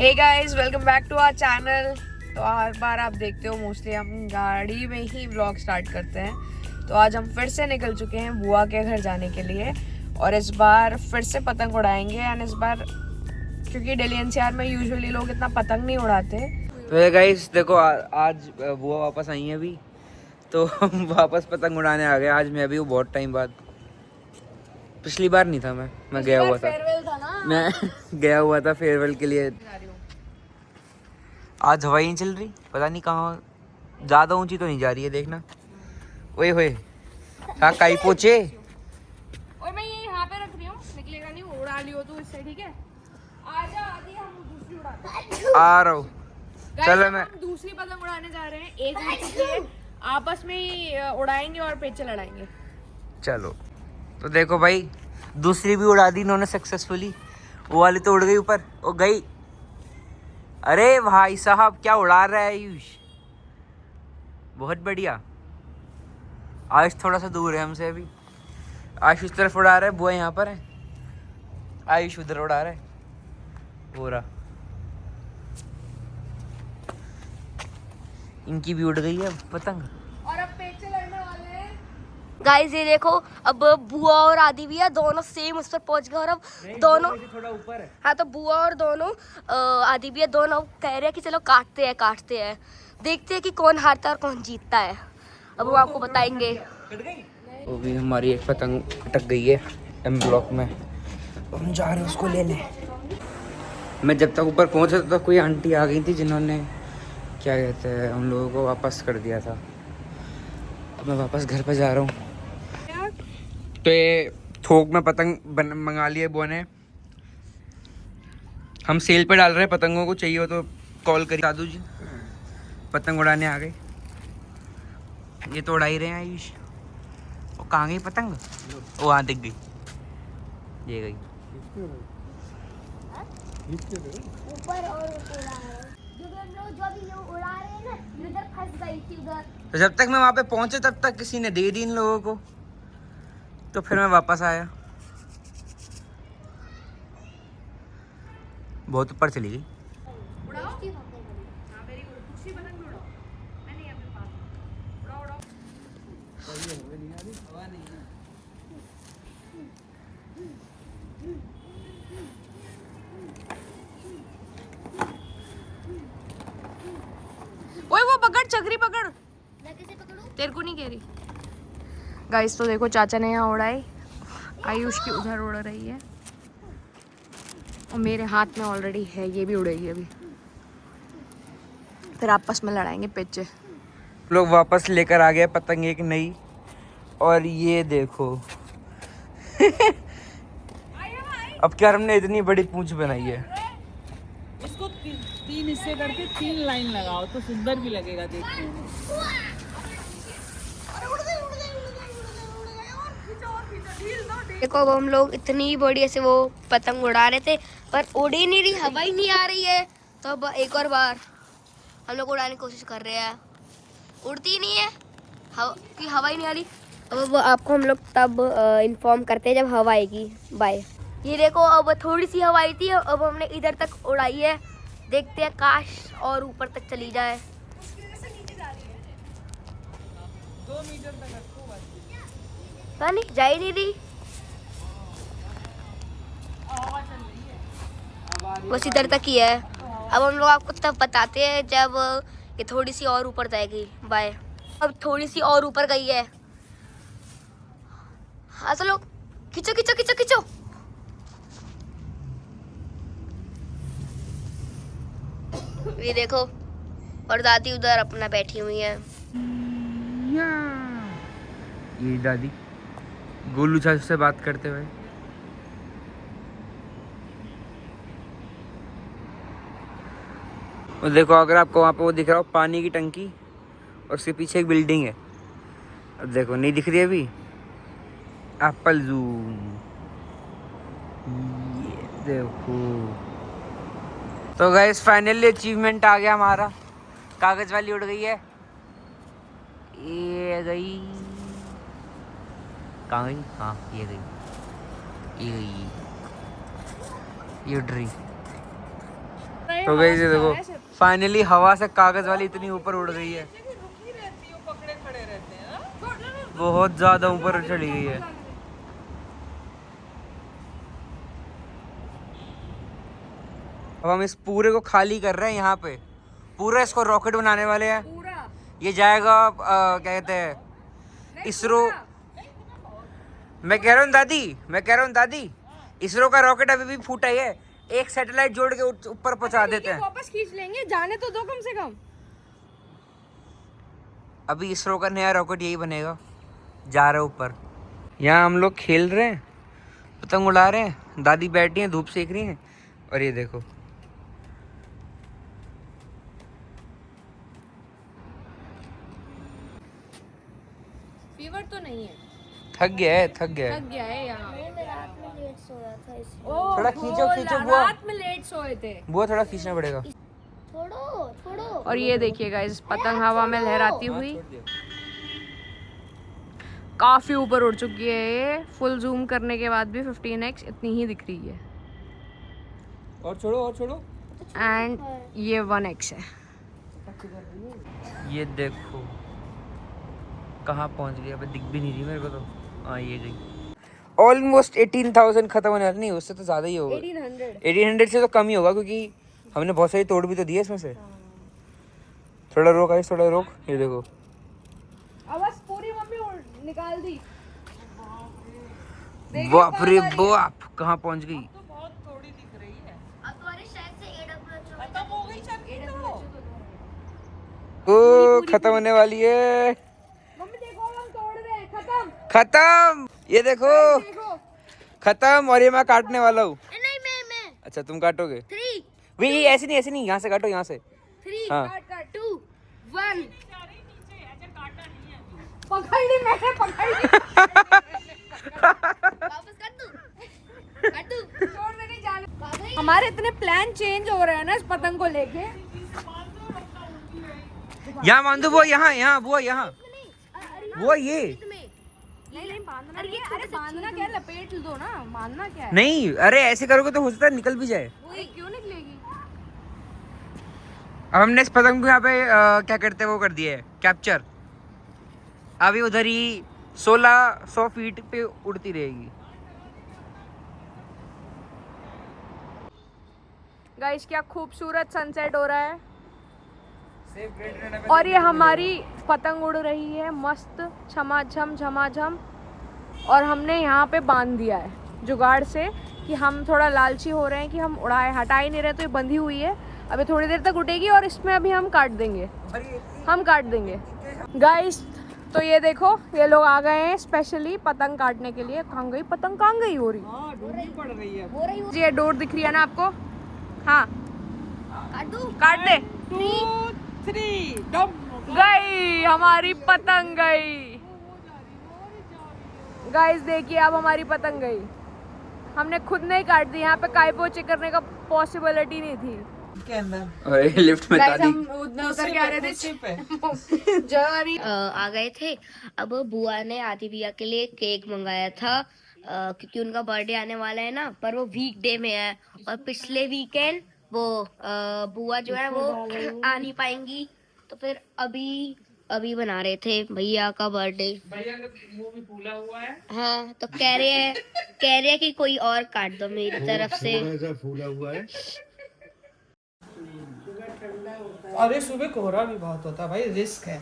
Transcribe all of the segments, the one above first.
Hey guys, welcome back to our channel. तो हर बार आप देखते हो मोस्टली हम गाड़ी में ही व्लॉग स्टार्ट करते हैं। तो आज हम फिर से निकल चुके हैं बुआ के घर जाने के लिए और इस बार फिर से पतंग उड़ाएंगे। एंड इस बार क्योंकि दिल्ली एनसीआर में यूजुअली लोग इतना पतंग नहीं उड़ाते। तो ये गाइस देखो आज बुआ वापस आई है अभी, तो हम वापस पतंग उड़ाने आ गए। आज मैं अभी हूँ बहुत टाइम बाद। पिछली बार नहीं था, मैं गया हुआ था। फेयरवेल था ना, मैं गया हुआ था फेयरवेल के लिए। आज हवाई नहीं चल रही, पता नहीं कहाँ। ज़्यादा ऊंची तो नहीं जा रही है, देखना। ओए होए, हाँ काई पोचे। और मैं ये यहाँ पे रख रही हूँ, निकलेगा नहीं, उड़ा लियो तू इससे, ठीक है? आजा, आधी हम दूसरी उड़ाते हैं। आ रहा हूँ, चलो। मैं हम दूसरी पतंग उड़ाने जा रहे हैं। एक उड़ चुकी है, आपस में ही उड़ाएंगे और पेचे लड़ाएंगे। चलो। तो देखो भाई, दूसरी भी उड़ा दी इन्होंने सक्सेसफुली। वो वाली तो उड़ गई ऊपर, वो गई। अरे भाई साहब, क्या उड़ा रहा है आयुष, बहुत बढ़िया। आयुष थोड़ा सा दूर है हमसे अभी। आयुष उस तरफ उड़ा रहा है, बुआ यहाँ पर है। आयुष उधर उड़ा रहा है, हो रहा। इनकी भी उड़ गई है पतंग। और अब पेचे लड़ने वाले हैं। गाइस ये देखो, अब बुआ और आदि भी है, दोनों सेम उस पर पहुंच गए। और अब दोनों थोड़ा ऊपर है। हाँ, तो बुआ और दोनों आदि भी है, दोनों कह रहे हैं कि चलो काटते हैं, देखते हैं कि कौन हारता है और कौन जीतता है। अब वो आपको बताएंगे। वो भी हमारी एक पतंग अटक गई है एम ब्लॉक में, हम जा रहे हैं उसको लेने। मैं जब तक ऊपर पहुंचा तब तक कोई आंटी आ गई थी जिन्होंने क्या कहते हैं हम लोगों को वापस कर दिया था। अब मैं वापस घर पर जा रहा हूँ। तो ये थोक में पतंग मंगा लिए बुआ ने। हम सेल पे डाल रहे हैं पतंगों को, चाहिए हो तो कॉल करिए। दादू जी पतंग उड़ाने आ गए। ये तो उड़ा ही रहे हैं आयुष। वो कहाँ गई पतंग? वो वहाँ दिख गई, ये गई ऊपर और जो अभी लोग उड़ा रहे हैं ना, उधर फंस गई थी उधर। तो जब तक मैं वहाँ पे पहुँचे तब तक किसी ने दे दी इन लोगों को, तो फिर मैं वापस आया। बहुत ऊपर चली गई। ओए वो पकड़, चक्री पकड़। मैं कैसे पकड़ूं? तेरे को नहीं कह रही। गाइस तो देखो, चाचा ने यहाँ उड़ाई, आयुष की उधर उड़ रही है और मेरे हाथ में ऑलरेडी है, ये भी उड़ेगी अभी। फिर आपस में लड़ाएंगे पेचे। लोग वापस लेकर आ गए पतंग एक नई। और ये देखो अब क्या हमने इतनी बड़ी पूंछ बनाई है। इसको तीन हिस्से करके 3 लाइन लगाओ तो सुंदर भी लगेगा देखने में। देखो, अब हम लोग इतनी बड़ी ऐसे वो पतंग उड़ा रहे थे, पर उड़ ही नहीं रही, हवा ही नहीं आ रही है। तो अब एक और बार हम लोग उड़ाने की कोशिश कर रहे हैं, उड़ती ही नहीं है, कि हवा ही नहीं आ रही। अब आपको हम लोग तब इन्फॉर्म करते हैं जब हवा आएगी। बाय। ये देखो, अब थोड़ी सी हवा आई थी, अब हमने इधर तक उड़ाई है। देखते हैं काश और ऊपर तक चली जाए। 2 मीटर तक रखो बस। पता नहीं, जा ही नहीं रही, बस इधर तक ही है। अब हम लोग आपको तब बताते हैं जब ये थोड़ी सी और ऊपर जाएगी। बाय। अब थोड़ी सी और ऊपर गई है। हाँ चलो, खींचो खींचो खींचो खींचो। ये देखो, और दादी उधर अपना बैठी हुई है। ये दादी गोलू चाचा से बात करते हुए। और देखो, अगर आपको वहाँ पे वो दिख रहा हो पानी की टंकी, और उसके पीछे एक बिल्डिंग है। अब देखो, नहीं दिख रही अभी। एप्पल जूम, ये देखो। तो गाइस फाइनली अचीवमेंट आ गया हमारा। कागज वाली उड़ गई है, ये गई। कहाँ गई? हाँ, ये गई, ये गई, ये उड़ रही। तो गई से देखो फाइनली हवा से कागज वाली इतनी ऊपर उड़ गई है, रुकी रहती है, पकड़े खड़े रहते हैं हाँ? बहुत ज्यादा ऊपर चली गई है। अब हम इस पूरे को खाली कर रहे हैं, यहाँ पे पूरा इसको रॉकेट बनाने वाले हैं। ये जाएगा क्या कहते हैं इसरो। मैं कह रहा हूँ दादी इसरो का रॉकेट अभी भी फूटा ही है, एक सैटेलाइट जोड़ के ऊपर पहुंचा देते हैं। वापस खींच लेंगे, जाने तो दो कम से कम। अभी इसरो का नया रॉकेट यही बनेगा, जा रहा है ऊपर। यहाँ हम लोग खेल रहे हैं, पतंग उड़ा रहे हैं, दादी बैठी हैं धूप सेक रही हैं, और ये देखो फीवर तो नहीं है, थक गया है थक गया है यहाँ। थोड़ा खींचो बुआ, रात में लेट सोए थे। बुआ थोड़ा खींचना पड़ेगा। छोड़ो। और ये देखिएगा इस पतंग हवा में लहराती हुई काफी ऊपर उड़ चुकी है। ये फुल जूम करने के बाद भी 15x इतनी ही दिख रही है। और छोड़ो एंड ये 1x है। ये देखो कहाँ पहुँच गई, अबे दिख भी नहीं रही मेरे को तो। हाँ ये गई। ऑलमोस्ट 18,000 खत्म होने वाला, नहीं उससे तो ज़्यादा ही होगा। 1800 से तो कम ही होगा, क्योंकि हमने बहुत सारी तोड़ भी तो दी है इसमें से। थोड़ा रोक आइस, थोड़ा रोक। ये देखो आवाज पूरी मम्मी निकाल दी। बाप रे बाप, कहाँ पहुँच गई। तो बहुत थोड़ी दिख रही है, अब तुम्हारे शायद से AWH खत्म हो गई चक्की तो। ओ खत्म होने वाली है। मम्मी देखो हम तोड़ रहे हैं, खत्म। ये देखो खत्म। और ये मैं काटने वाला हूँ। नहीं मैं अच्छा तुम काटोगे? 3 वही ऐसे नहीं, यहाँ से काटो, यहाँ से। 3 हाँ। 2 1 पकड़ ली मैंने, पकड़ ली। वापस कर दूं छोड़ में नहीं जाना। हमारे इतने प्लान चेंज हो रहे हैं ना इस पतंग को लेके। यहाँ बांधो वो, यहाँ वो ये नहीं बांधना नहीं है। अरे बांधना क्या, लपेट दो ना, बांधना क्या है। नहीं, अरे ऐसे करोगे तो हो सकता है निकल भी जाए। वो क्यों निकलेगी। अब हमने इस पतंग को यहाँ पे क्या करते हैं वो कर दिया है कैप्चर। अभी उधर ही 1600 फीट पे उड़ती रहेगी। गाइस क्या खूबसूरत सनसेट हो रहा है। और ये हमारी पतंग उड़ रही है मस्त झमाझम। और हमने यहाँ पे बांध दिया है जुगाड़ से, कि हम थोड़ा लालची हो रहे हैं कि हम उड़ाए, हटा ही नहीं रहे, तो ये बंधी हुई है। अभी थोड़ी देर तक उठेगी और इसमें अभी हम काट देंगे गाइस। तो ये देखो ये लोग आ गए हैं स्पेशली पतंग काटने के लिए। कहाँ गई पतंग, कहाँ गई हो रही? हाँ ढूंढनी पड़ रही है। ये डोर दिख रही है ना आपको? हाँ काट दे। 2 3 डम गई हमारी पतंग गई। गाइस देखिए अब हमारी पतंग गई। हमने खुद नहीं काट दी, यहाँ पे काय पोछे करने का पॉसिबिलिटी नहीं थी। के अंदर अरे लिफ्ट में गाइस हम उतर के आ रहे थे जरी आ गए थे। अब बुआ ने आदि भैया के लिए केक मंगाया था, क्योंकि उनका बर्थडे आने वाला है ना, पर वो वीकडे में है। और पिछले वीकेंड वो बुआ जो है वो आ नहीं पाएंगी, तो फिर अभी बना रहे थे भैया का बर्थडे। भैया का मुंह भी फूला हुआ है। हाँ तो कह रहे हैं कि कोई और काट दो मेरी तरफ से। फूला हुआ है। अरे सुबह कोहरा भी बहुत होता है भाई, रिस्क है।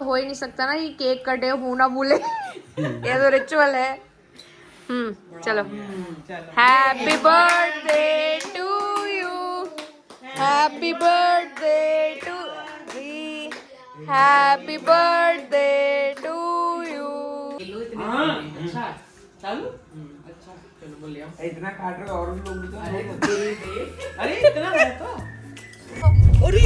हो ही नहीं सकता ना कि केक कटे मुंह ना भूले। ये तो रिचुअल है। चलो happy birthday to you, happy birthday to me, happy birthday to you. अच्छा चालू। अच्छा चलो बोलिए। इतना काट रहे हो और भी लोग भी तो अरे इतना है तो। अरे